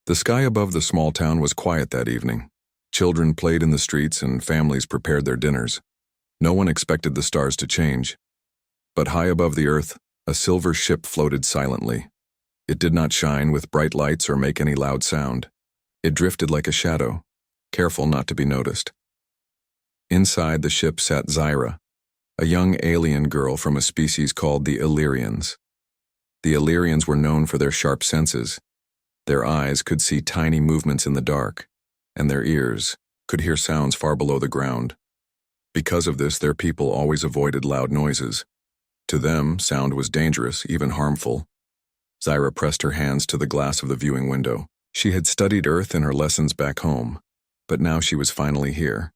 The sky above the small town was quiet that evening. Children played in the streets and families prepared their dinners. No one expected the stars to change. But high above the earth, a silver ship floated silently. It did not shine with bright lights or make any loud sound. It drifted like a shadow, careful not to be noticed. Inside the ship sat Zyra, a young alien girl from a species called the Illyrians. The Illyrians were known for their sharp senses. Their eyes could see tiny movements in the dark, and their ears could hear sounds far below the ground. Because of this, their people always avoided loud noises. To them, sound was dangerous, even harmful. Zyra pressed her hands to the glass of the viewing window. She had studied Earth in her lessons back home, but now she was finally here.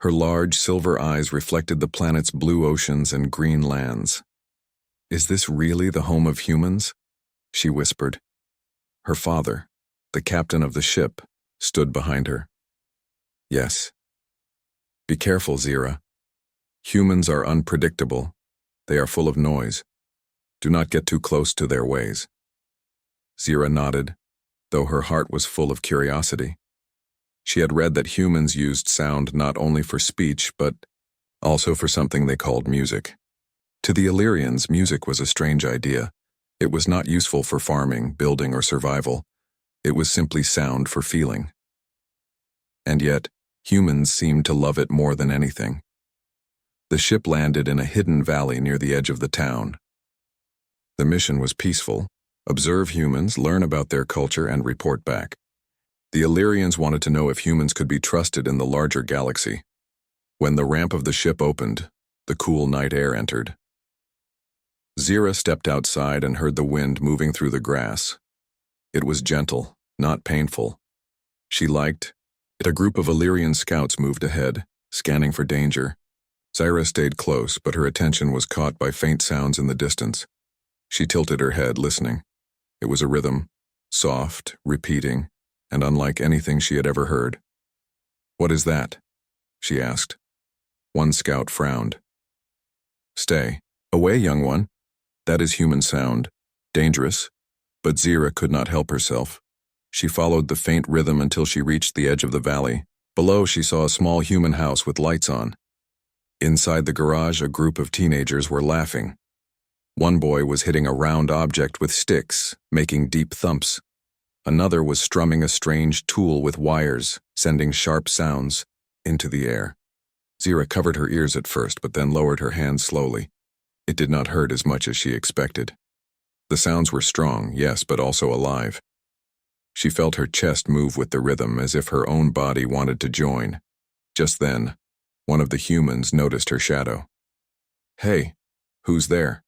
Her large silver eyes reflected the planet's blue oceans and green lands. "Is this really the home of humans?" she whispered. Her father, the captain of the ship, stood behind her. "Yes." "Be careful, Zyra. Humans are unpredictable. They are full of noise. Do not get too close to their ways." Zyra nodded, though her heart was full of curiosity. She had read that humans used sound not only for speech, but also for something they called music. To the Illyrians, music was a strange idea. It was not useful for farming, building, or survival. It was simply sound for feeling. And yet, humans seemed to love it more than anything. The ship landed in a hidden valley near the edge of the town. The mission was peaceful: observe humans, learn about their culture, and report back. The Illyrians wanted to know if humans could be trusted in the larger galaxy. When the ramp of the ship opened, the cool night air entered. Zyra stepped outside and heard the wind moving through the grass. It was gentle, not painful. She liked it. A group of Illyrian scouts moved ahead, scanning for danger. Zyra stayed close, but her attention was caught by faint sounds in the distance. She tilted her head, listening. It was a rhythm, soft, repeating, and unlike anything she had ever heard. "What is that?" she asked. One scout frowned. "Stay away, young one. That is human sound. Dangerous." But Zyra could not help herself. She followed the faint rhythm until she reached the edge of the valley. Below, she saw a small human house with lights on. Inside the garage, a group of teenagers were laughing. One boy was hitting a round object with sticks, making deep thumps. Another was strumming a strange tool with wires, sending sharp sounds into the air. Zyra covered her ears at first, but then lowered her hands slowly. It did not hurt as much as she expected. The sounds were strong, yes, but also alive. She felt her chest move with the rhythm, as if her own body wanted to join. Just then, one of the humans noticed her shadow. "Hey, who's there?"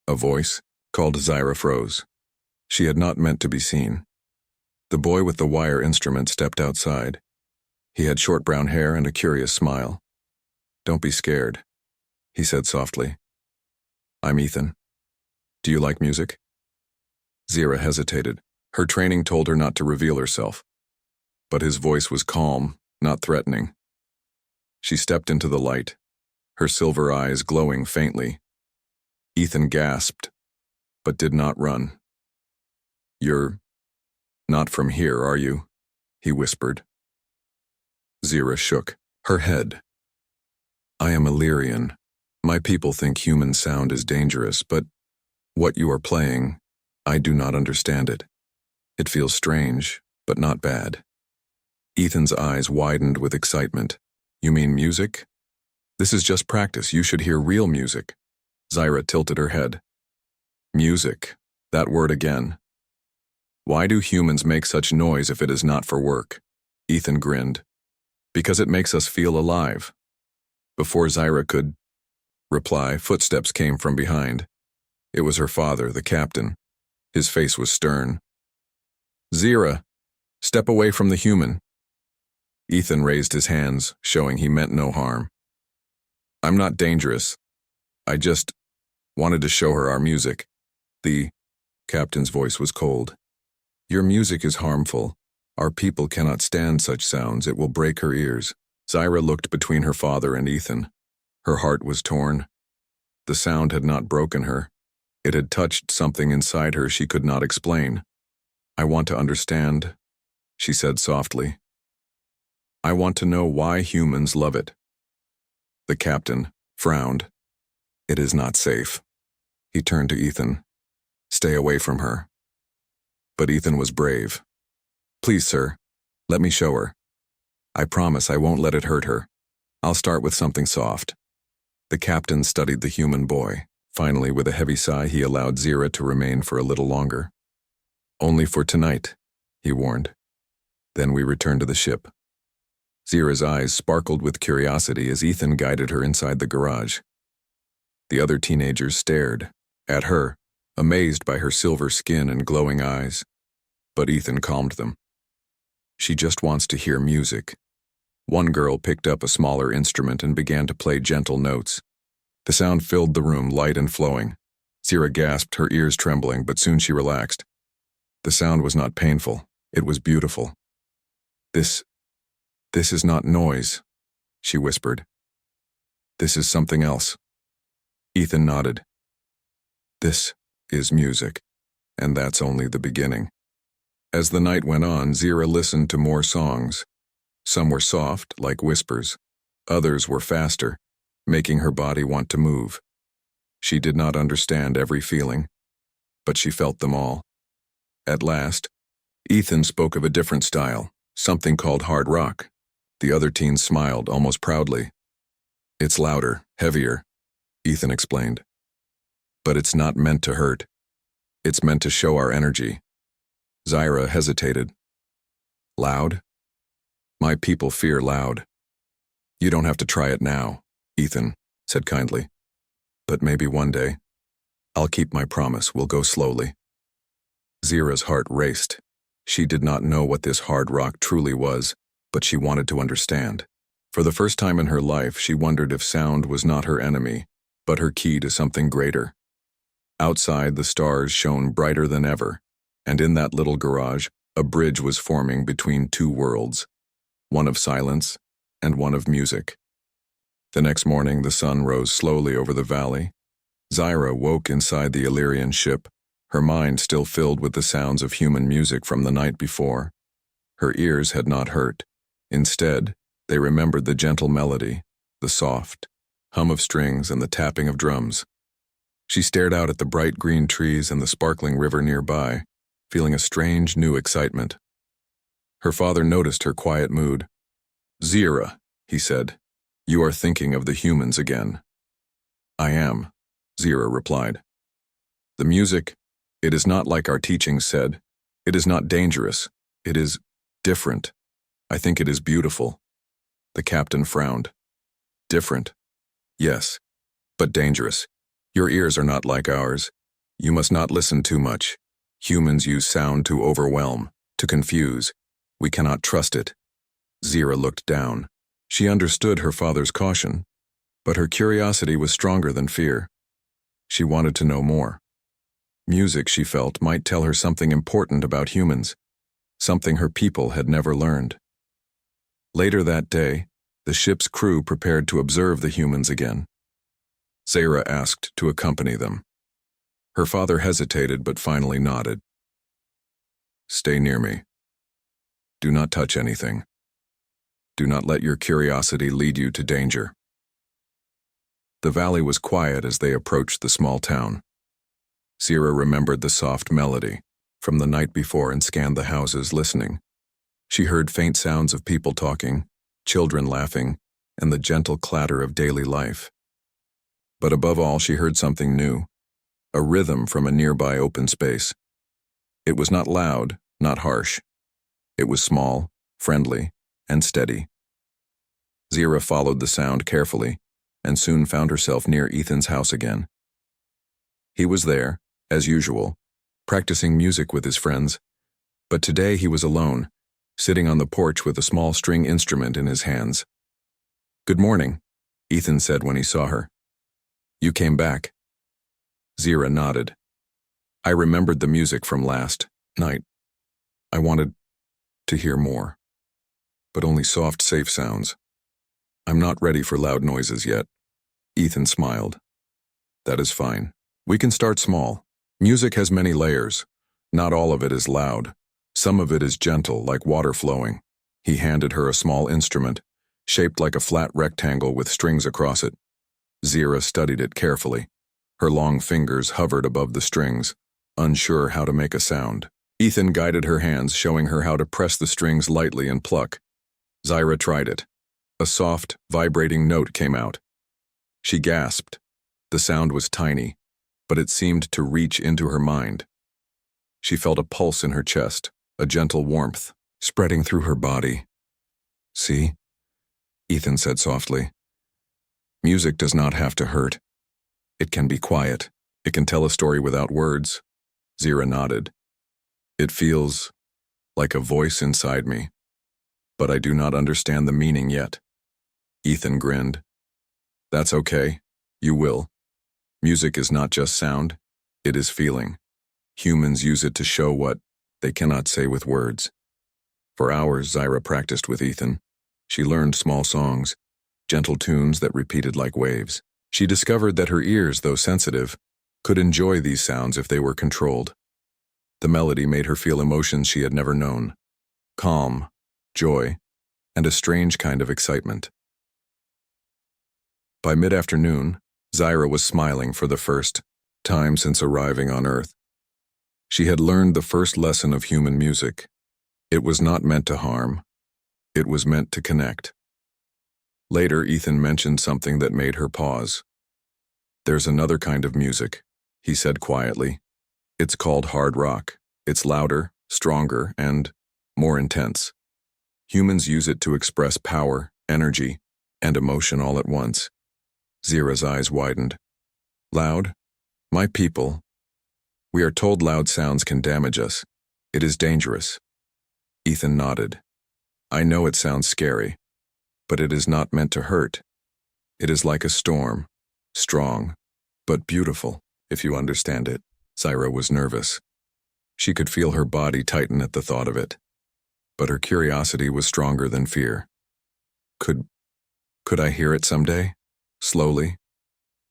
A voice called. Zyra froze. She had not meant to be seen. The boy with the wire instrument stepped outside. He had short brown hair and a curious smile. "Don't be scared," he said softly. "I'm Ethan. Do you like music?" Zyra hesitated. Her training told her not to reveal herself. But his voice was calm, not threatening. She stepped into the light, her silver eyes glowing faintly. Ethan gasped, but did not run. "You're not from here, are you?" he whispered. Zyra shook her head. "I am Illyrian. My people think human sound is dangerous, but what you are playing, I do not understand it. It feels strange, but not bad." Ethan's eyes widened with excitement. "You mean music? This is just practice. You should hear real music." Zyra tilted her head. "Music, that word again. Why do humans make such noise if it is not for work?" Ethan grinned. "Because it makes us feel alive." Before Zyra could reply, footsteps came from behind. It was her father, the captain. His face was stern. "Zyra, step away from the human." Ethan raised his hands, showing he meant no harm. "I'm not dangerous. I just wanted to show her our music." The captain's voice was cold. "Your music is harmful. Our people cannot stand such sounds. It will break her ears." Zyra looked between her father and Ethan. Her heart was torn. The sound had not broken her. It had touched something inside her she could not explain. I want to understand, she said softly. I want to know why humans love it. The captain frowned. It is not safe. He turned to Ethan. Stay away from her. But Ethan was brave. Please, sir, let me show her. I promise I won't let it hurt her. I'll start with something soft. The captain studied the human boy. Finally, with a heavy sigh, he allowed Zira to remain for a little longer. Only for tonight, he warned. Then we returned to the ship. Zira's eyes sparkled with curiosity as Ethan guided her inside the garage. The other teenagers stared at her, amazed by her silver skin and glowing eyes. But Ethan calmed them. She just wants to hear music. One girl picked up a smaller instrument and began to play gentle notes. The sound filled the room, light and flowing. Zira gasped, her ears trembling, but soon she relaxed. The sound was not painful. It was beautiful. This is not noise, she whispered. This is something else. Ethan nodded. This is music, and that's only the beginning. As the night went on, Zira listened to more songs. Some were soft, like whispers. Others were faster, making her body want to move. She did not understand every feeling, but she felt them all. At last, Ethan spoke of a different style, something called hard rock. The other teens smiled, almost proudly. It's louder, heavier, Ethan explained. But it's not meant to hurt. It's meant to show our energy. Zira hesitated. Loud? My people fear loud. You don't have to try it now, Ethan said kindly. But maybe one day. I'll keep my promise, we'll go slowly. Zira's heart raced. She did not know what this hard rock truly was, but she wanted to understand. For the first time in her life, she wondered if sound was not her enemy, but her key to something greater. Outside, the stars shone brighter than ever, and in that little garage, a bridge was forming between two worlds, one of silence and one of music. The next morning, the sun rose slowly over the valley. Zira woke inside the Illyrian ship, her mind still filled with the sounds of human music from the night before. Her ears had not hurt. Instead, they remembered the gentle melody, the soft hum of strings and the tapping of drums. She stared out at the bright green trees and the sparkling river nearby, feeling a strange new excitement. Her father noticed her quiet mood. Zira, he said, you are thinking of the humans again. I am, Zira replied. The music, it is not like our teachings said. It is not dangerous. It is different. I think it is beautiful. The captain frowned. Different. Yes, but dangerous. Your ears are not like ours. You must not listen too much. Humans use sound to overwhelm, to confuse. We cannot trust it. Zira looked down. She understood her father's caution, but her curiosity was stronger than fear. She wanted to know more. Music, she felt, might tell her something important about humans, something her people had never learned. Later that day, the ship's crew prepared to observe the humans again. Zira asked to accompany them. Her father hesitated but finally nodded. Stay near me. Do not touch anything. Do not let your curiosity lead you to danger. The valley was quiet as they approached the small town. Zira remembered the soft melody from the night before and scanned the houses, listening. She heard faint sounds of people talking, children laughing, and the gentle clatter of daily life. But above all, she heard something new, a rhythm from a nearby open space. It was not loud, not harsh. It was small, friendly, and steady. Zira followed the sound carefully and soon found herself near Ethan's house again. He was there, as usual, practicing music with his friends, but today he was alone, sitting on the porch with a small string instrument in his hands. Good morning, Ethan said when he saw her. You came back. Zira nodded. I remembered the music from last night. I wanted to hear more, but only soft, safe sounds. I'm not ready for loud noises yet. Ethan smiled. That is fine. We can start small. Music has many layers. Not all of it is loud. Some of it is gentle, like water flowing. He handed her a small instrument, shaped like a flat rectangle with strings across it. Zira studied it carefully. Her long fingers hovered above the strings, unsure how to make a sound. Ethan guided her hands, showing her how to press the strings lightly and pluck. Zira tried it. A soft, vibrating note came out. She gasped. The sound was tiny, but it seemed to reach into her mind. She felt a pulse in her chest, a gentle warmth, spreading through her body. "See?" Ethan said softly. "Music does not have to hurt. It can be quiet. It can tell a story without words." Zira nodded. "It feels like a voice inside me, but I do not understand the meaning yet." Ethan grinned. "That's okay. You will. Music is not just sound, it is feeling. Humans use it to show what they cannot say with words." For hours, Zira practiced with Ethan. She learned small songs, gentle tunes that repeated like waves. She discovered that her ears, though sensitive, could enjoy these sounds if they were controlled. The melody made her feel emotions she had never known: calm, joy, and a strange kind of excitement. By mid-afternoon, Zira was smiling for the first time since arriving on Earth. She had learned the first lesson of human music. It was not meant to harm. It was meant to connect. Later, Ethan mentioned something that made her pause. "There's another kind of music," he said quietly. "It's called hard rock. It's louder, stronger, and more intense. Humans use it to express power, energy, and emotion all at once." Zira's eyes widened. "Loud? My people. We are told loud sounds can damage us. It is dangerous." Ethan nodded. "I know it sounds scary, but it is not meant to hurt. It is like a storm, strong, but beautiful, if you understand it." Zira was nervous. She could feel her body tighten at the thought of it. But her curiosity was stronger than fear. Could I hear it someday? Slowly?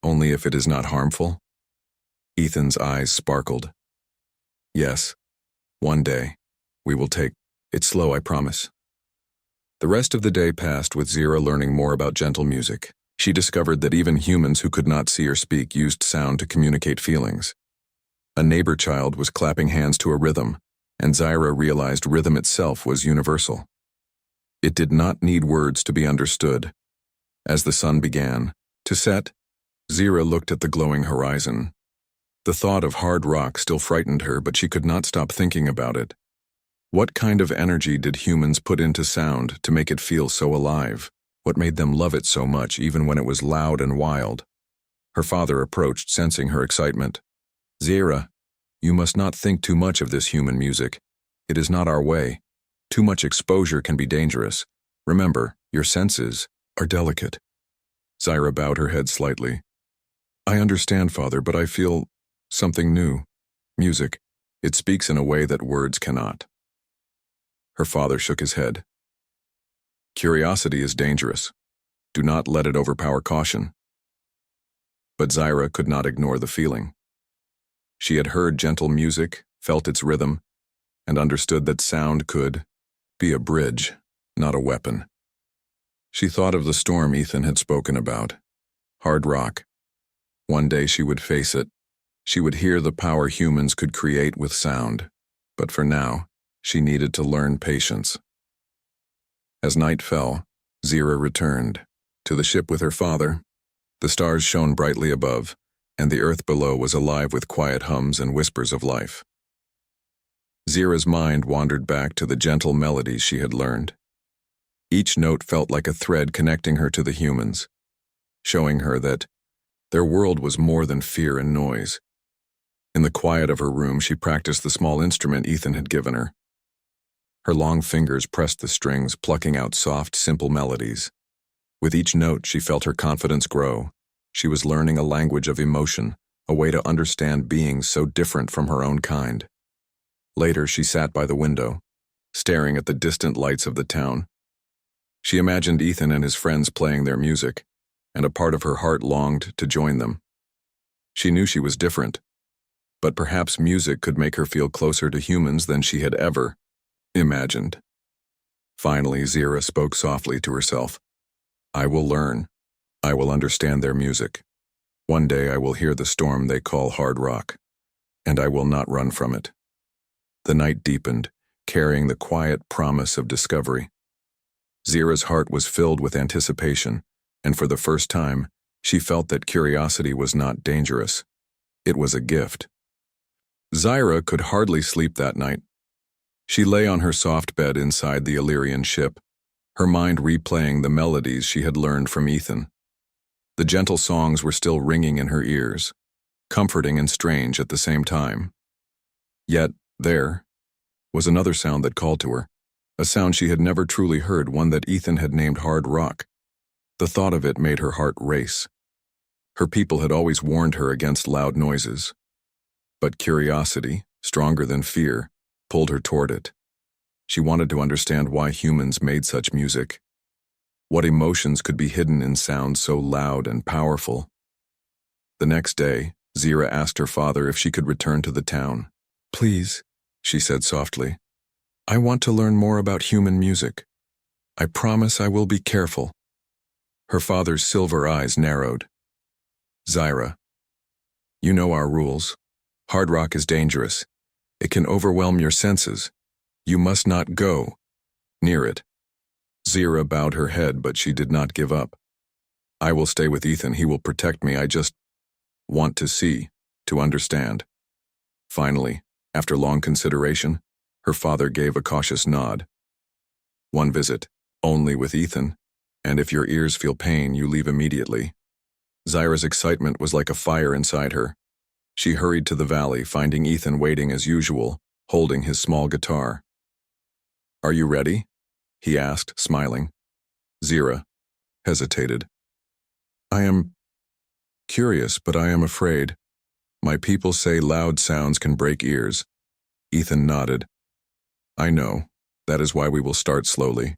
Only if it is not harmful?" Ethan's eyes sparkled. "Yes. One day. We will take it slow, I promise." The rest of the day passed with Zira learning more about gentle music. She discovered that even humans who could not see or speak used sound to communicate feelings. A neighbor child was clapping hands to a rhythm, and Zira realized rhythm itself was universal. It did not need words to be understood. As the sun began to set, Zira looked at the glowing horizon. The thought of hard rock still frightened her, but she could not stop thinking about it. What kind of energy did humans put into sound to make it feel so alive? What made them love it so much, even when it was loud and wild? Her father approached, sensing her excitement. "Zira, you must not think too much of this human music. It is not our way. Too much exposure can be dangerous. Remember, your senses are delicate." Zira bowed her head slightly. "I understand, Father, but I feel something new. Music. It speaks in a way that words cannot." Her father shook his head. "Curiosity is dangerous. Do not let it overpower caution." But Zira could not ignore the feeling. She had heard gentle music, felt its rhythm, and understood that sound could be a bridge, not a weapon. She thought of the storm Ethan had spoken about. Hard rock. One day she would face it. She would hear the power humans could create with sound. But for now, she needed to learn patience. As night fell, Zira returned to the ship with her father. The stars shone brightly above, and the earth below was alive with quiet hums and whispers of life. Zira's mind wandered back to the gentle melodies she had learned. Each note felt like a thread connecting her to the humans, showing her that their world was more than fear and noise. In the quiet of her room, she practiced the small instrument Ethan had given her. Her long fingers pressed the strings, plucking out soft, simple melodies. With each note, she felt her confidence grow. She was learning a language of emotion, a way to understand beings so different from her own kind. Later, she sat by the window, staring at the distant lights of the town. She imagined Ethan and his friends playing their music, and a part of her heart longed to join them. She knew she was different, but perhaps music could make her feel closer to humans than she had ever imagined. Finally, Zira spoke softly to herself. I will learn. I will understand their music. One day I will hear the storm they call hard rock, and I will not run from it. The night deepened, carrying the quiet promise of discovery. Zira's heart was filled with anticipation, and for the first time, she felt that curiosity was not dangerous. It was a gift. Zira could hardly sleep that night. She lay on her soft bed inside the Illyrian ship, her mind replaying the melodies she had learned from Ethan. The gentle songs were still ringing in her ears, comforting and strange at the same time. Yet, there was another sound that called to her, a sound she had never truly heard, one that Ethan had named hard rock. The thought of it made her heart race. Her people had always warned her against loud noises. But curiosity, stronger than fear, pulled her toward it. She wanted to understand why humans made such music. What emotions could be hidden in sounds so loud and powerful? The next day, Zira asked her father if she could return to the town. Please, she said softly. I want to learn more about human music. I promise I will be careful. Her father's silver eyes narrowed. Zira, you know our rules. Hard rock is dangerous. It can overwhelm your senses. You must not go near it. Zira bowed her head, but she did not give up. I will stay with Ethan. He will protect me. I just want to see, to understand. Finally, after long consideration, her father gave a cautious nod. One visit, only with Ethan, and if your ears feel pain, you leave immediately. Zira's excitement was like a fire inside her. She hurried to the valley, finding Ethan waiting as usual, holding his small guitar. Are you ready? He asked, smiling. Zira hesitated. I am curious, but I am afraid. My people say loud sounds can break ears. Ethan nodded. I know. That is why we will start slowly.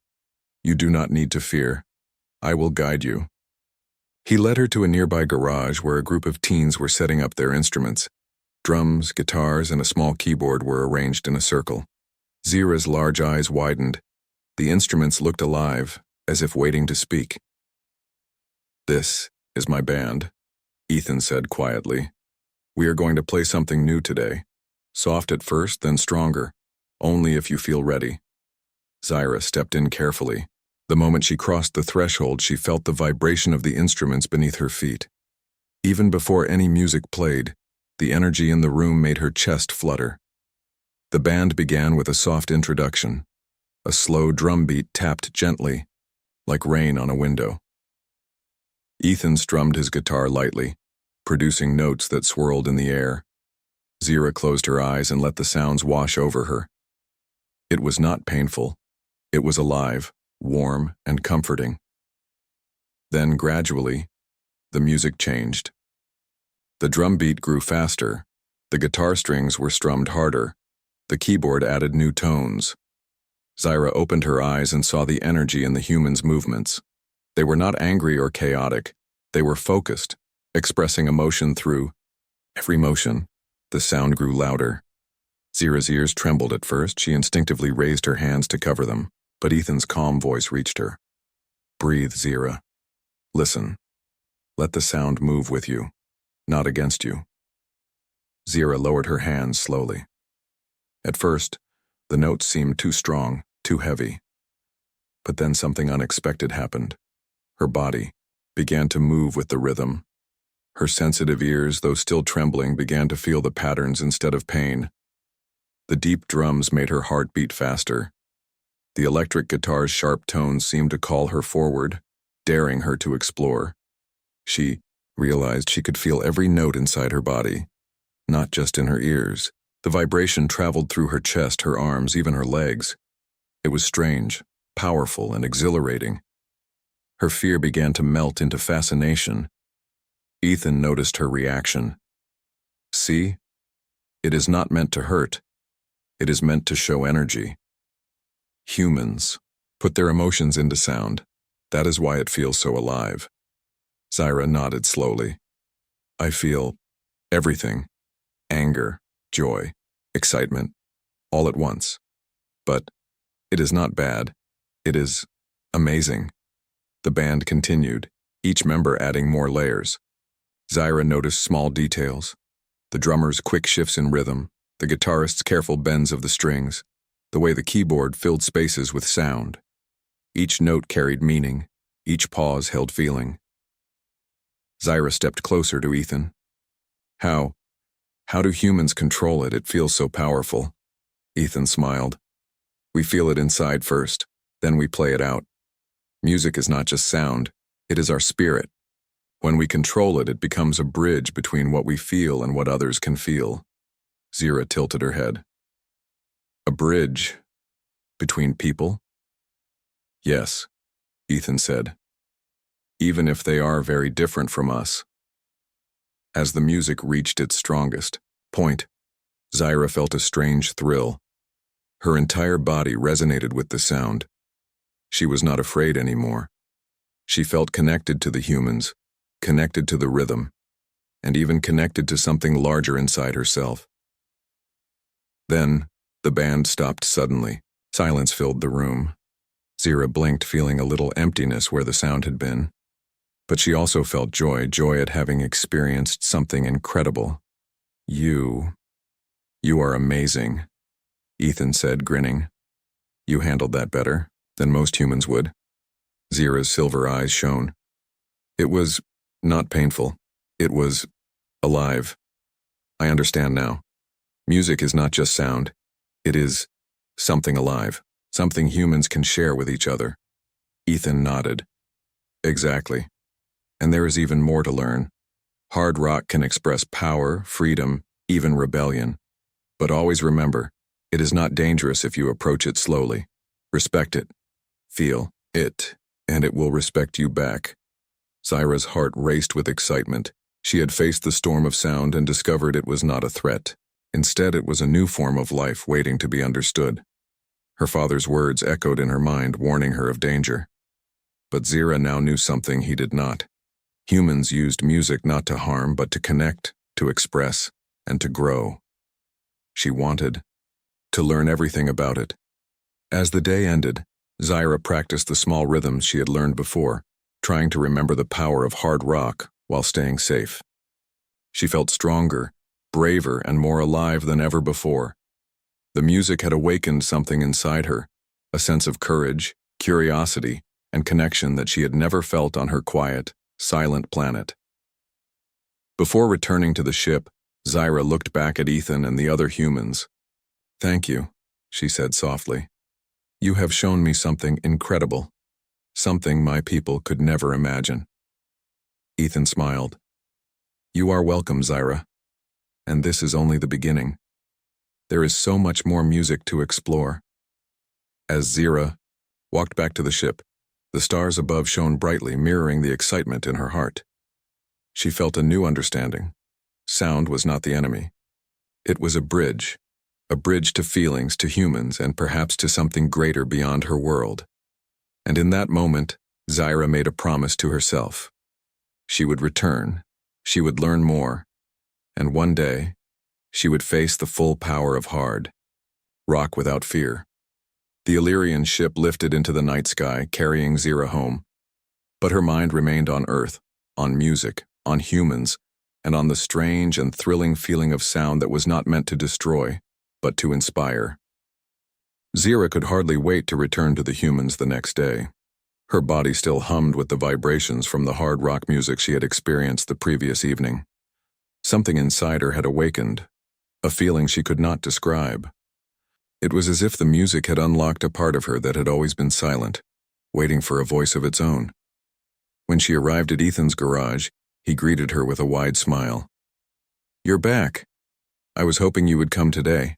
You do not need to fear. I will guide you. He led her to a nearby garage where a group of teens were setting up their instruments. Drums, guitars, and a small keyboard were arranged in a circle. Zira's large eyes widened. The instruments looked alive, as if waiting to speak. This is my band, Ethan said quietly. We are going to play something new today. Soft at first, then stronger. Only if you feel ready. Zira stepped in carefully. The moment she crossed the threshold, she felt the vibration of the instruments beneath her feet. Even before any music played, the energy in the room made her chest flutter. The band began with a soft introduction. A slow drum beat tapped gently, like rain on a window. Ethan strummed his guitar lightly, producing notes that swirled in the air. Zira closed her eyes and let the sounds wash over her. It was not painful. It was alive, warm, and comforting. Then, gradually, the music changed. The drum beat grew faster, the guitar strings were strummed harder, the keyboard added new tones. Zira opened her eyes and saw the energy in the humans' movements. They were not angry or chaotic. They were focused, expressing emotion through every motion. The sound grew louder. Zira's ears trembled at first. She instinctively raised her hands to cover them, but Ethan's calm voice reached her. Breathe, Zira. Listen. Let the sound move with you, not against you. Zira lowered her hands slowly. At first, the notes seemed too strong, too heavy. But then something unexpected happened. Her body began to move with the rhythm. Her sensitive ears, though still trembling, began to feel the patterns instead of pain. The deep drums made her heart beat faster. The electric guitar's sharp tones seemed to call her forward, daring her to explore. She realized she could feel every note inside her body, not just in her ears. The vibration traveled through her chest, her arms, even her legs. It was strange, powerful, and exhilarating. Her fear began to melt into fascination. Ethan noticed her reaction. See? It is not meant to hurt. It is meant to show energy. Humans put their emotions into sound. That is why it feels so alive. Zira nodded slowly. I feel everything. Anger, joy, excitement, all at once. But It is not bad. It is amazing. The band continued, each member adding more layers. Zyra noticed small details. The drummer's quick shifts in rhythm, the guitarist's careful bends of the strings, the way the keyboard filled spaces with sound. Each note carried meaning, each pause held feeling. Zyra stepped closer to Ethan. How do humans control it? It feels so powerful. Ethan smiled. We feel it inside first, then we play it out. Music is not just sound, it is our spirit. When we control it, it becomes a bridge between what we feel and what others can feel. Zyra tilted her head. A bridge between people? Yes, Ethan said. Even if they are very different from us. As the music reached its strongest point, Zyra felt a strange thrill. Her entire body resonated with the sound. She was not afraid anymore. She felt connected to the humans, connected to the rhythm, and even connected to something larger inside herself. Then, the band stopped suddenly. Silence filled the room. Zyra blinked, feeling a little emptiness where the sound had been. But she also felt joy at having experienced something incredible. You are amazing, Ethan said, grinning. You handled that better than most humans would. Zyra's silver eyes shone. It was not painful. It was alive. I understand now. Music is not just sound. It is something alive, something humans can share with each other. Ethan nodded. Exactly. And there is even more to learn. Hard rock can express power, freedom, even rebellion. But always remember, it is not dangerous if you approach it slowly. Respect it. Feel it, and it will respect you back. Zyra's heart raced with excitement. She had faced the storm of sound and discovered it was not a threat. Instead, it was a new form of life waiting to be understood. Her father's words echoed in her mind, warning her of danger. But Zyra now knew something he did not. Humans used music not to harm, but to connect, to express, and to grow. She wanted to learn everything about it. As the day ended, Zyra practiced the small rhythms she had learned before, trying to remember the power of hard rock while staying safe. She felt stronger, braver, and more alive than ever before. The music had awakened something inside her, a sense of courage, curiosity, and connection that she had never felt on her quiet, silent planet. Before returning to the ship, Zyra looked back at Ethan and the other humans. Thank you, she said softly. You have shown me something incredible, something my people could never imagine. Ethan smiled. You are welcome, Zyra. And this is only the beginning. There is so much more music to explore. As Zyra walked back to the ship, the stars above shone brightly, mirroring the excitement in her heart. She felt a new understanding. Sound was not the enemy. It was a bridge to feelings, to humans, and perhaps to something greater beyond her world. And in that moment, Zyra made a promise to herself. She would return, she would learn more, and one day, she would face the full power of hard rock without fear. The Illyrian ship lifted into the night sky, carrying Zyra home. But her mind remained on Earth, on music, on humans, and on the strange and thrilling feeling of sound that was not meant to destroy, but to inspire. Zyra could hardly wait to return to the humans the next day. Her body still hummed with the vibrations from the hard rock music she had experienced the previous evening. Something inside her had awakened, a feeling she could not describe. It was as if the music had unlocked a part of her that had always been silent, waiting for a voice of its own. When she arrived at Ethan's garage, he greeted her with a wide smile. You're back. I was hoping you would come today.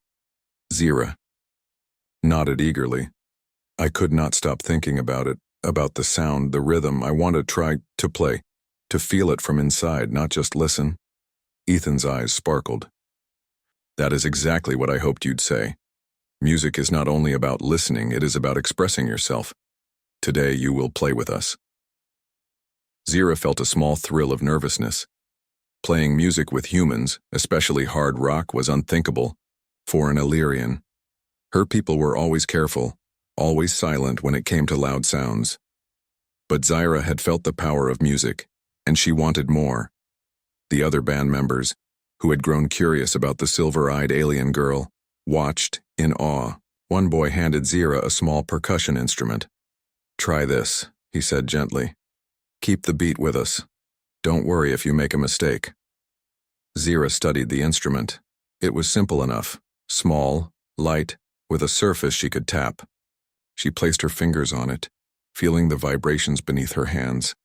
Zyra nodded eagerly. I could not stop thinking about it, about the sound, the rhythm. I want to try to play, to feel it from inside, not just listen. Ethan's eyes sparkled. That is exactly what I hoped you'd say. Music is not only about listening, it is about expressing yourself. Today you will play with us. Zyra felt a small thrill of nervousness. Playing music with humans, especially hard rock, was unthinkable for an Illyrian. Her people were always careful, always silent when it came to loud sounds. But Zyra had felt the power of music, and she wanted more. The other band members, who had grown curious about the silver-eyed alien girl, watched in awe. One boy handed Zyra a small percussion instrument. "Try this," he said gently. "Keep the beat with us. Don't worry if you make a mistake." Zyra studied the instrument. It was simple enough, small, light, with a surface she could tap. She placed her fingers on it, feeling the vibrations beneath her hands.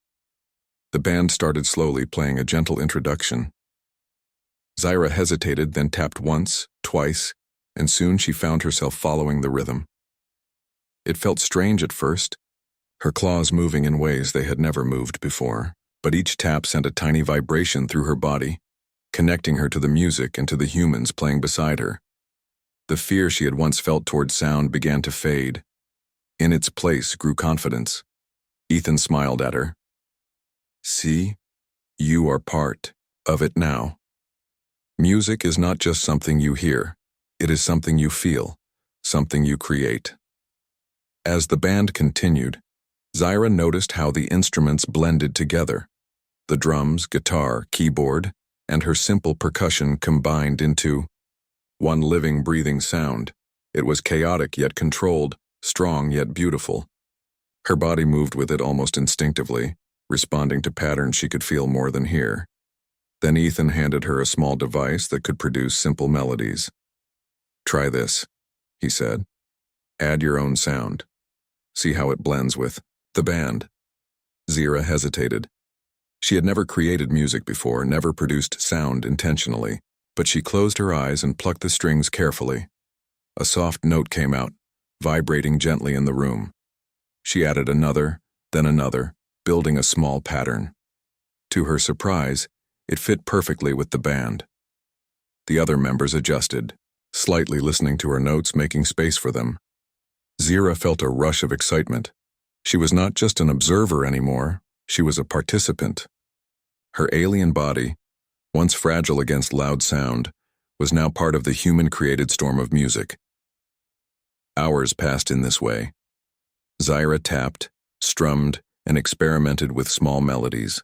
The band started slowly, playing a gentle introduction. Zyra hesitated, then tapped once, twice, and soon she found herself following the rhythm. It felt strange at first, her claws moving in ways they had never moved before, but each tap sent a tiny vibration through her body, connecting her to the music and to the humans playing beside her. The fear she had once felt toward sound began to fade. In its place grew confidence. Ethan smiled at her. "See, you are part of it now. Music is not just something you hear, it is something you feel, something you create." As the band continued, Zyra noticed how the instruments blended together. The drums, guitar, keyboard, and her simple percussion combined into one living, breathing sound. It was chaotic yet controlled, strong yet beautiful. Her body moved with it almost instinctively, responding to patterns she could feel more than hear. Then Ethan handed her a small device that could produce simple melodies. "Try this," he said. "Add your own sound. See how it blends with the band." Zyra hesitated. She had never created music before, never produced sound intentionally, but she closed her eyes and plucked the strings carefully. A soft note came out, vibrating gently in the room. She added another, then another, building a small pattern. To her surprise, it fit perfectly with the band. The other members adjusted, slightly listening to her notes, making space for them. Zyra felt a rush of excitement. She was not just an observer anymore, she was a participant. Her alien body, once fragile against loud sound, was now part of the human-created storm of music. Hours passed in this way. Zyra tapped, strummed, and experimented with small melodies.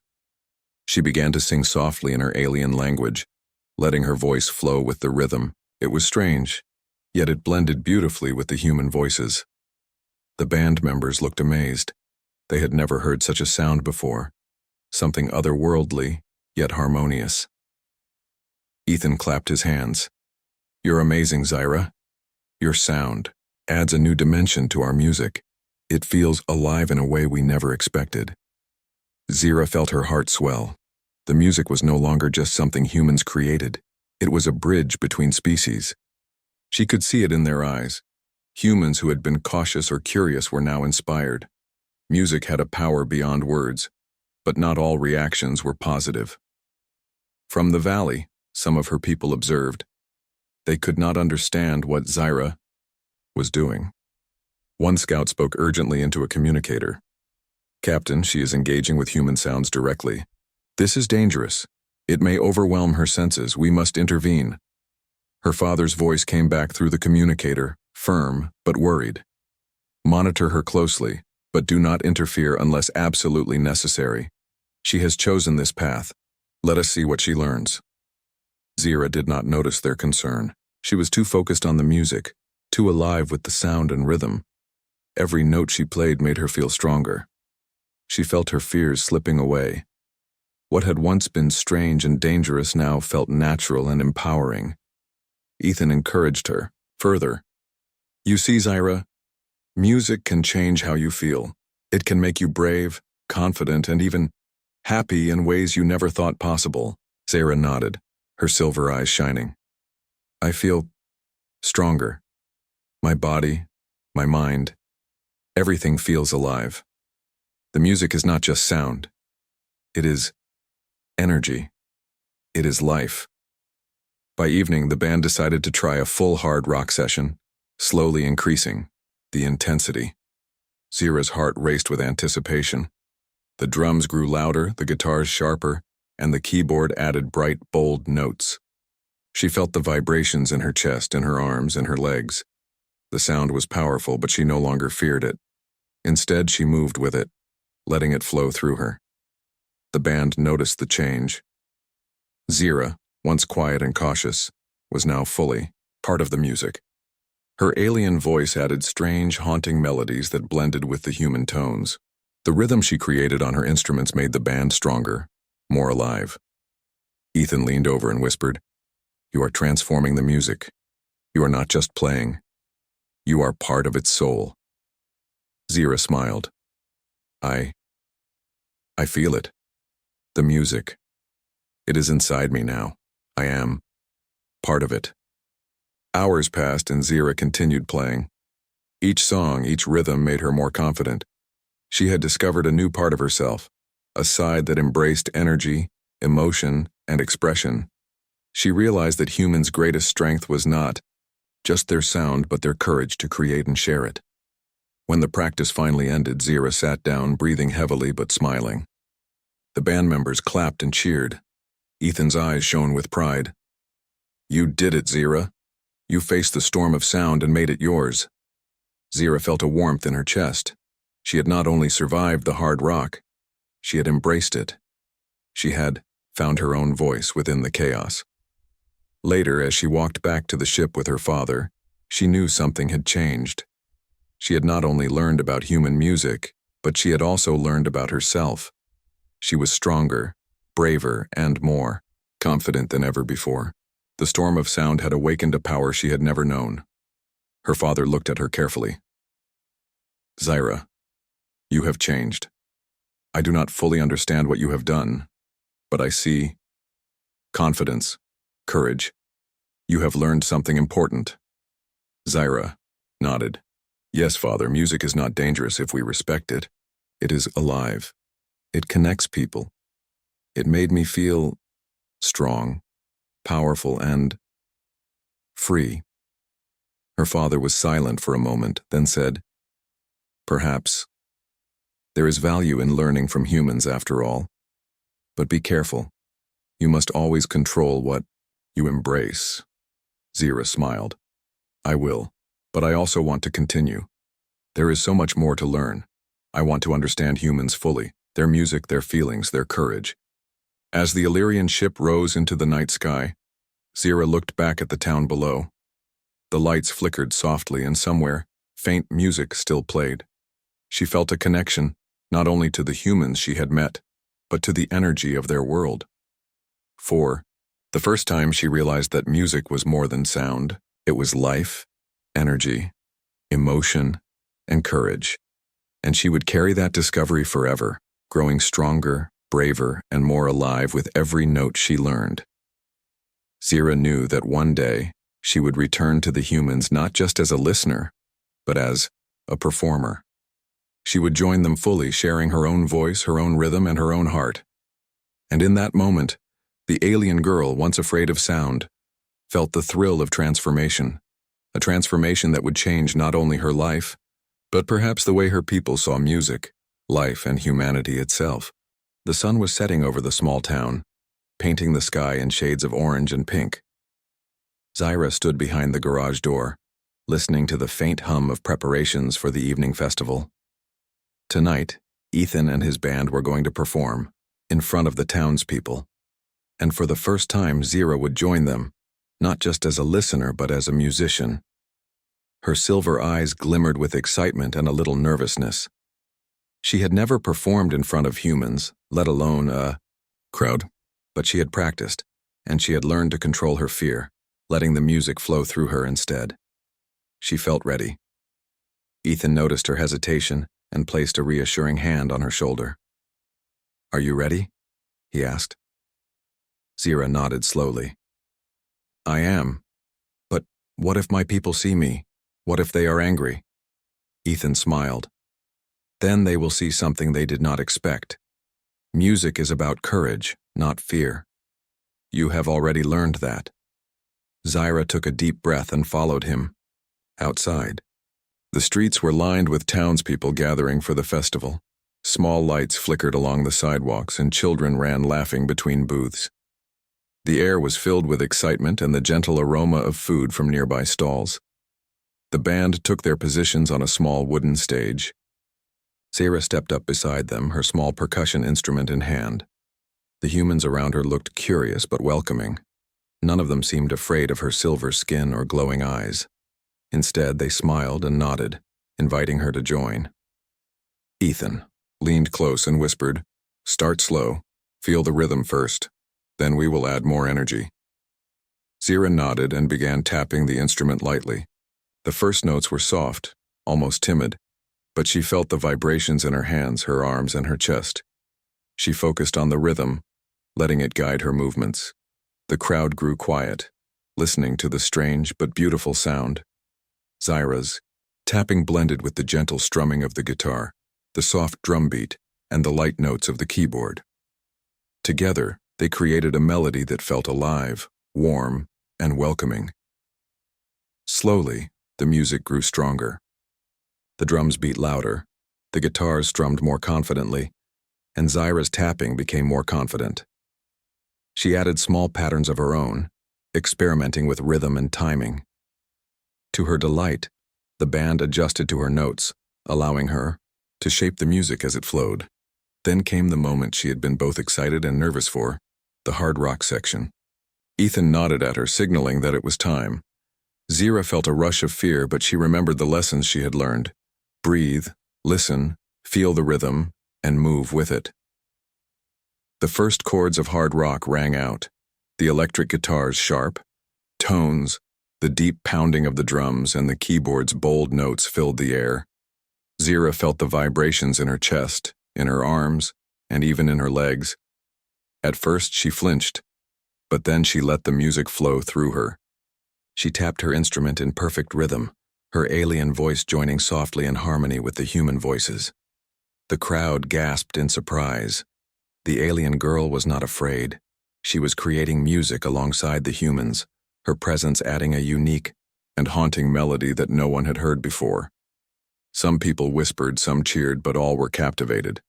She began to sing softly in her alien language, letting her voice flow with the rhythm. It was strange, yet it blended beautifully with the human voices. The band members looked amazed. They had never heard such a sound before, something otherworldly, yet harmonious. Ethan clapped his hands. "You're amazing, Zyra. Your sound adds a new dimension to our music. It feels alive in a way we never expected." Zyra felt her heart swell. The music was no longer just something humans created. It was a bridge between species. She could see it in their eyes. Humans who had been cautious or curious were now inspired. Music had a power beyond words, but not all reactions were positive. From the valley, some of her people observed. They could not understand what Zyra was doing. One scout spoke urgently into a communicator. "Captain, she is engaging with human sounds directly. This is dangerous. It may overwhelm her senses. We must intervene." Her father's voice came back through the communicator, firm but worried. "Monitor her closely, but do not interfere unless absolutely necessary. She has chosen this path. Let us see what she learns." Zyra did not notice their concern. She was too focused on the music, too alive with the sound and rhythm. Every note she played made her feel stronger. She felt her fears slipping away. What had once been strange and dangerous now felt natural and empowering. Ethan encouraged her further. "You see, Zyra, music can change how you feel. It can make you brave, confident, and even happy in ways you never thought possible." Zyra nodded, her silver eyes shining. "I feel stronger. My body, my mind, everything feels alive. The music is not just sound. It is energy. It is life." By evening, the band decided to try a full hard rock session, slowly increasing the intensity. Zyra's heart raced with anticipation. The drums grew louder, the guitars sharper, and the keyboard added bright, bold notes. She felt the vibrations in her chest, in her arms, and her legs. The sound was powerful, but she no longer feared it. Instead, she moved with it, letting it flow through her. The band noticed the change. Zira, once quiet and cautious, was now fully part of the music. Her alien voice added strange, haunting melodies that blended with the human tones. The rhythm she created on her instruments made the band stronger, more alive. Ethan leaned over and whispered, "You are transforming the music. You are not just playing. You are part of its soul." Zira smiled. I feel it. The music. It is inside me now. I am part of it. Hours passed and Zira continued playing. Each song, each rhythm made her more confident. She had discovered a new part of herself, a side that embraced energy, emotion, and expression. She realized that humans' greatest strength was not just their sound, but their courage to create and share it. When the practice finally ended, Zira sat down, breathing heavily but smiling. The band members clapped and cheered. Ethan's eyes shone with pride. "You did it, Zira. You faced the storm of sound and made it yours." Zira felt a warmth in her chest. She had not only survived the hard rock, she had embraced it. She had found her own voice within the chaos. Later, as she walked back to the ship with her father, she knew something had changed. She had not only learned about human music, but she had also learned about herself. She was stronger, braver, and more confident than ever before. The storm of sound had awakened a power she had never known. Her father looked at her carefully. "Zira, you have changed. I do not fully understand what you have done, but I see confidence, courage. You have learned something important." Zira nodded. "Yes, father, music is not dangerous if we respect it. It is alive. It connects people. It made me feel strong, powerful, and free." Her father was silent for a moment, then said, "Perhaps there is value in learning from humans after all. But be careful. You must always control what you embrace." Zira smiled. "I will, but I also want to continue. There is so much more to learn. I want to understand humans fully, their music, their feelings, their courage." As the Illyrian ship rose into the night sky, Zira looked back at the town below. The lights flickered softly, and somewhere, faint music still played. She felt a connection, not only to the humans she had met, but to the energy of their world. For the first time, she realized that music was more than sound. It was life, energy, emotion, and courage. And she would carry that discovery forever, growing stronger, braver, and more alive with every note she learned. Zira knew that one day she would return to the humans not just as a listener, but as a performer. She would join them fully, sharing her own voice, her own rhythm, and her own heart. And in that moment, the alien girl, once afraid of sound, felt the thrill of transformation, a transformation that would change not only her life, but perhaps the way her people saw music, life, and humanity itself. The sun was setting over the small town, painting the sky in shades of orange and pink. Zira stood behind the garage door, listening to the faint hum of preparations for the evening festival. Tonight, Ethan and his band were going to perform in front of the townspeople. And for the first time, Zira would join them, not just as a listener, but as a musician. Her silver eyes glimmered with excitement and a little nervousness. She had never performed in front of humans, let alone a crowd, but she had practiced, and she had learned to control her fear, letting the music flow through her instead. She felt ready. Ethan noticed her hesitation and placed a reassuring hand on her shoulder. "Are you ready?" he asked. Zira nodded slowly. "I am. But what if my people see me? What if they are angry?" Ethan smiled. "Then they will see something they did not expect. Music is about courage, not fear. You have already learned that." Zira took a deep breath and followed him. Outside, the streets were lined with townspeople gathering for the festival. Small lights flickered along the sidewalks, and children ran laughing between booths. The air was filled with excitement and the gentle aroma of food from nearby stalls. The band took their positions on a small wooden stage. Zira stepped up beside them, her small percussion instrument in hand. The humans around her looked curious but welcoming. None of them seemed afraid of her silver skin or glowing eyes. Instead, they smiled and nodded, inviting her to join. Ethan leaned close and whispered, "Start slow. Feel the rhythm first. Then we will add more energy." Zira nodded and began tapping the instrument lightly. The first notes were soft, almost timid, but she felt the vibrations in her hands, her arms, and her chest. She focused on the rhythm, letting it guide her movements. The crowd grew quiet, listening to the strange but beautiful sound. Zira's tapping blended with the gentle strumming of the guitar, the soft drum beat, and the light notes of the keyboard. Together, they created a melody that felt alive, warm, and welcoming. Slowly, the music grew stronger. The drums beat louder, the guitars strummed more confidently, and Zira's tapping became more confident. She added small patterns of her own, experimenting with rhythm and timing. To her delight, the band adjusted to her notes, allowing her to shape the music as it flowed. Then came the moment she had been both excited and nervous for, the hard rock section. Ethan nodded at her, signaling that it was time. Zira felt a rush of fear, but she remembered the lessons she had learned. Breathe, listen, feel the rhythm, and move with it. The first chords of hard rock rang out, the electric guitar's sharp tones, the deep pounding of the drums, and the keyboard's bold notes filled the air. Zira felt the vibrations in her chest, in her arms, and even in her legs. At first she flinched, but then she let the music flow through her. She tapped her instrument in perfect rhythm, her alien voice joining softly in harmony with the human voices. The crowd gasped in surprise. The alien girl was not afraid. She was creating music alongside the humans, her presence adding a unique and haunting melody that no one had heard before. Some people whispered, some cheered, but all were captivated.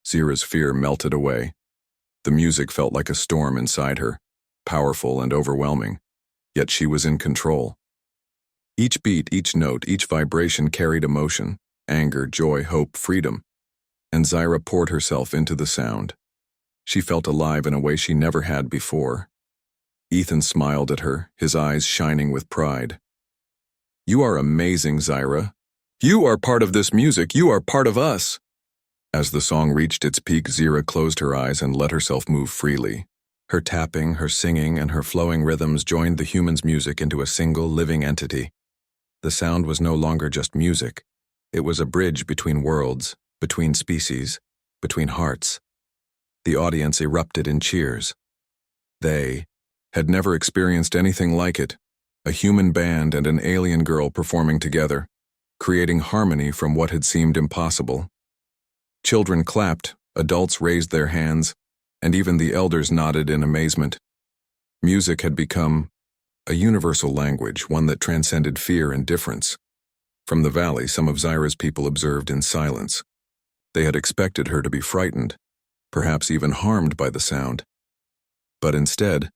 Zira's fear melted away. The music felt like a storm inside her, powerful and overwhelming, yet she was in control. Each beat, each note, each vibration carried emotion, anger, joy, hope, freedom, and Zira poured herself into the sound. She felt alive in a way she never had before. Ethan smiled at her, his eyes shining with pride. "You are amazing, Zira. You are part of this music. You are part of us." As the song reached its peak, Zira closed her eyes and let herself move freely. Her tapping, her singing, and her flowing rhythms joined the humans' music into a single living entity. The sound was no longer just music. It was a bridge between worlds, between species, between hearts. The audience erupted in cheers. They had never experienced anything like it, a human band and an alien girl performing together, creating harmony from what had seemed impossible. Children clapped, adults raised their hands, and even the elders nodded in amazement. Music had become a universal language, one that transcended fear and difference. From the valley, some of Zira's people observed in silence. They had expected her to be frightened, perhaps even harmed by the sound. But instead,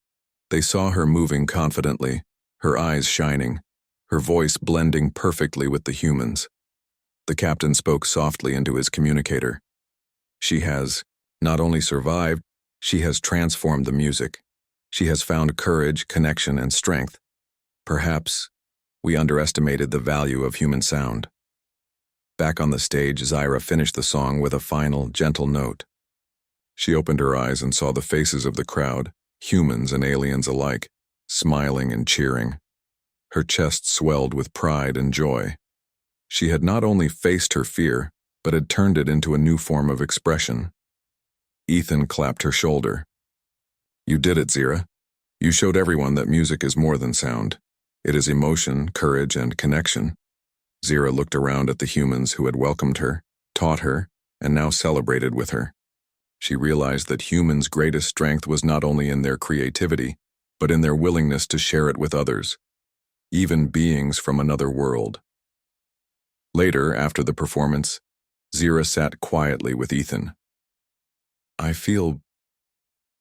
they saw her moving confidently, her eyes shining, her voice blending perfectly with the humans. The captain spoke softly into his communicator. "She has not only survived, she has transformed the music. She has found courage, connection, and strength. Perhaps we underestimated the value of human sound." Back on the stage, Zira finished the song with a final, gentle note. She opened her eyes and saw the faces of the crowd, humans and aliens alike, smiling and cheering. Her chest swelled with pride and joy. She had not only faced her fear, but had turned it into a new form of expression. Ethan clapped her shoulder. "You did it, Zira. You showed everyone that music is more than sound. It is emotion, courage, and connection." Zira looked around at the humans who had welcomed her, taught her, and now celebrated with her. She realized that humans' greatest strength was not only in their creativity, but in their willingness to share it with others, even beings from another world. Later, after the performance, Zira sat quietly with Ethan. "I feel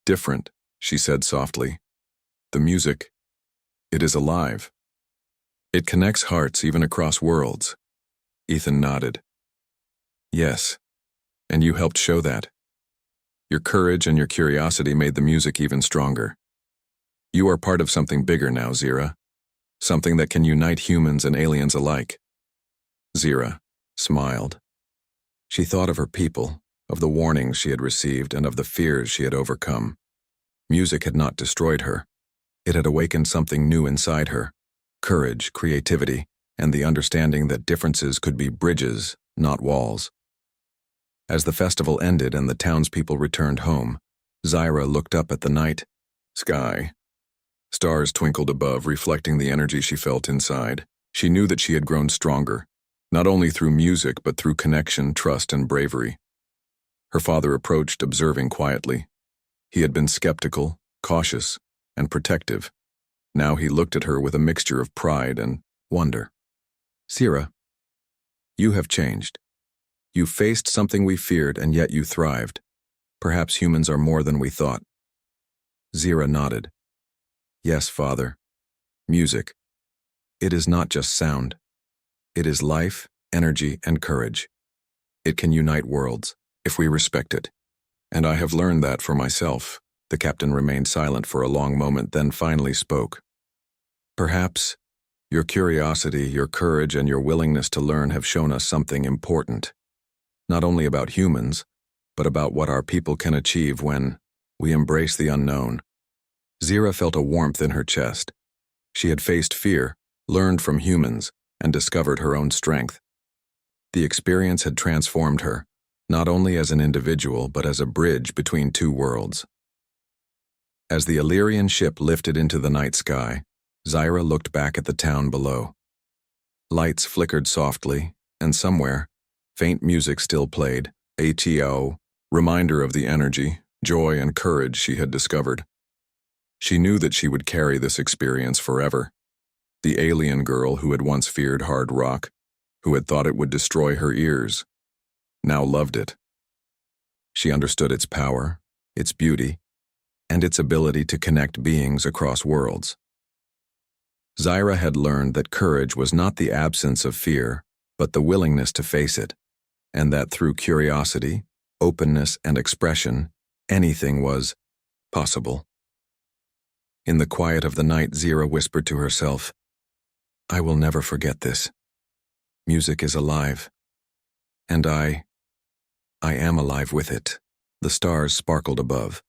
different," she said softly. "The music, it is alive." It connects hearts even across worlds. Ethan nodded. Yes, and you helped show that. Your courage and your curiosity made the music even stronger. You are part of something bigger now, Zira. Something that can unite humans and aliens alike. Zira smiled. She thought of her people, of the warnings she had received, and of the fears she had overcome. Music had not destroyed her. It had awakened something new inside her. Courage, creativity, and the understanding that differences could be bridges, not walls. As the festival ended and the townspeople returned home, Zira looked up at the night sky. Stars twinkled above, reflecting the energy she felt inside. She knew that she had grown stronger, not only through music but through connection, trust, and bravery. Her father approached, observing quietly. He had been skeptical, cautious, and protective. Now he looked at her with a mixture of pride and wonder. Zira, you have changed. You faced something we feared, and yet you thrived. Perhaps humans are more than we thought. Zira nodded. Yes, Father. Music. It is not just sound. It is life, energy, and courage. It can unite worlds, if we respect it. And I have learned that for myself. The captain remained silent for a long moment, then finally spoke. Perhaps your curiosity, your courage, and your willingness to learn have shown us something important. Not only about humans, but about what our people can achieve when we embrace the unknown. Zira felt a warmth in her chest. She had faced fear, learned from humans, and discovered her own strength. The experience had transformed her, not only as an individual but as a bridge between two worlds. As the Illyrian ship lifted into the night sky, Zira looked back at the town below. Lights flickered softly, and somewhere, faint music still played, ATO, reminder of the energy, joy, and courage she had discovered. She knew that she would carry this experience forever. The alien girl who had once feared hard rock, who had thought it would destroy her ears, now loved it. She understood its power, its beauty, and its ability to connect beings across worlds. Zira had learned that courage was not the absence of fear, but the willingness to face it, and that through curiosity, openness, and expression, anything was possible. In the quiet of the night, Zira whispered to herself, I will never forget this. Music is alive, and I am alive with it. The stars sparkled above,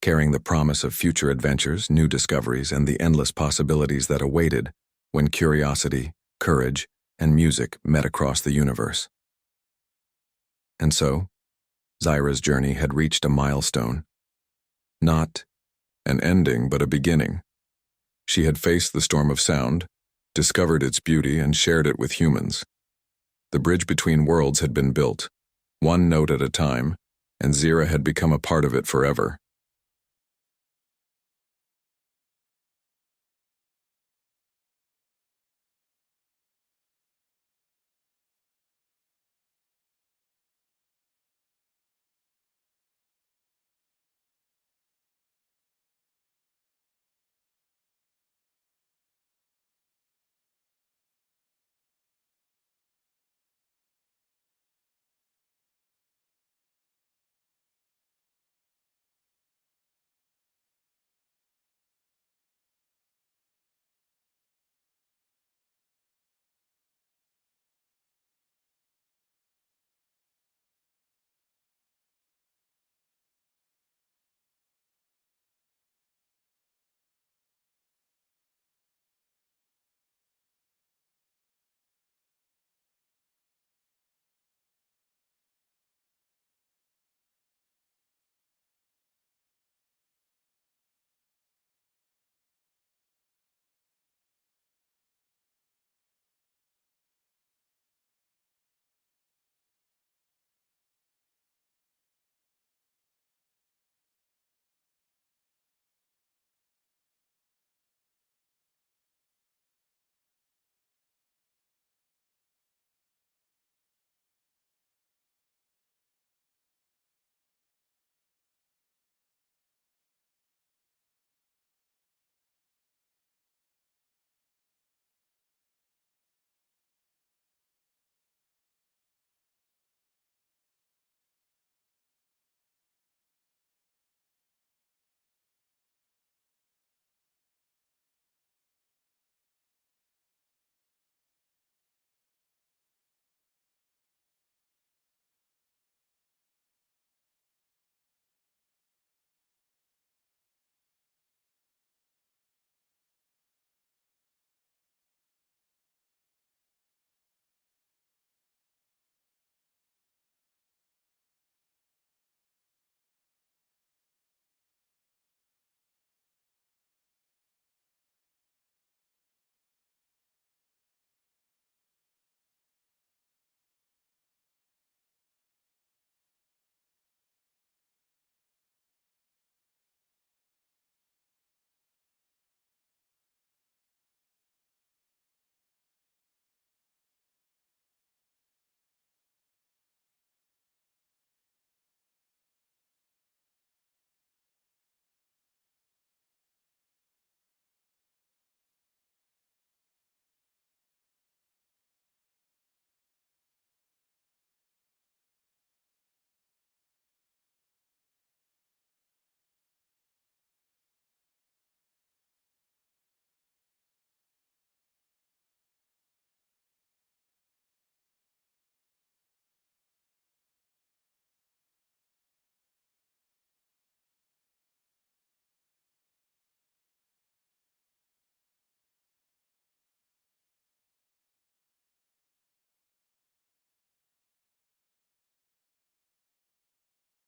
carrying the promise of future adventures, new discoveries, and the endless possibilities that awaited when curiosity, courage, and music met across the universe. And so, Zira's journey had reached a milestone. Not an ending, but a beginning. She had faced the storm of sound, discovered its beauty, and shared it with humans. The bridge between worlds had been built, one note at a time, and Zira had become a part of it forever.